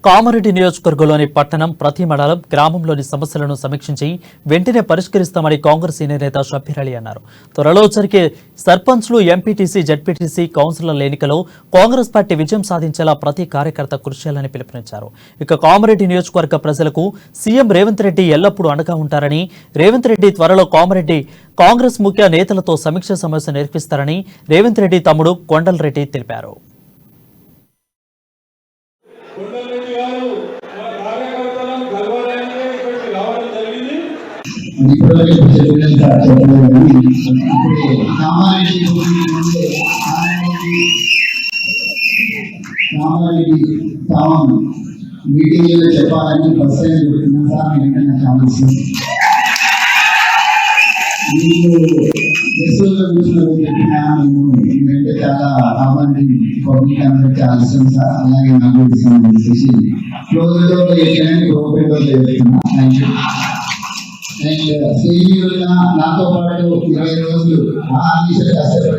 కామారెడ్డి నియోజకవర్గంలోని పట్టణం ప్రతి మండలం గ్రామంలోని సమస్యలను సమీక్షించి వెంటనే పరిష్కరిస్తామని కాంగ్రెస్ సీనియర్ నేత షబ్బీర్ అలీ అన్నారు. త్వరలో జరిగే సర్పంచ్లు, ఎంపీటీసీ, జడ్పీటీసీ కౌన్సిలర్ల ఎన్నికలో కాంగ్రెస్ పార్టీ విజయం సాధించేలా ప్రతి కార్యకర్త కృషి చేయాలని పిలుపునిచ్చారు. ఇక కామారెడ్డి నియోజకవర్గ ప్రజలకు సీఎం రేవంత్ రెడ్డి ఎల్లప్పుడూ అండగా ఉంటారని, రేవంత్ రెడ్డి త్వరలో కాంగ్రెస్ ముఖ్య నేతలతో సమీక్ష సమావేశం నిర్వహిస్తారని రేవంత్ రెడ్డి తమ్ముడు కొండల్ రెడ్డి తెలిపారు. మీటింగ్ చెప్పాలని ఫస్ట్ టైం చెప్తున్నా సార్. ఏంటంటే ఛాన్స్ మీకు దేశంలో కూర్చున్న చెప్పినా ఎందుకంటే చాలా కామారెడ్డి పబ్లిక్ అందరికి చాలా ఇష్టం సార్. అలాగే నాకు ఇష్టం చెప్పేసి క్లోజ్ డోర్ చేయడానికి ఓపెన్ డోర్ చేస్తున్నా. Thank you. అండ్ సీనియర్గా నాతో పాటు 20 రోజులు ఆ విషయాలు కష్టపడి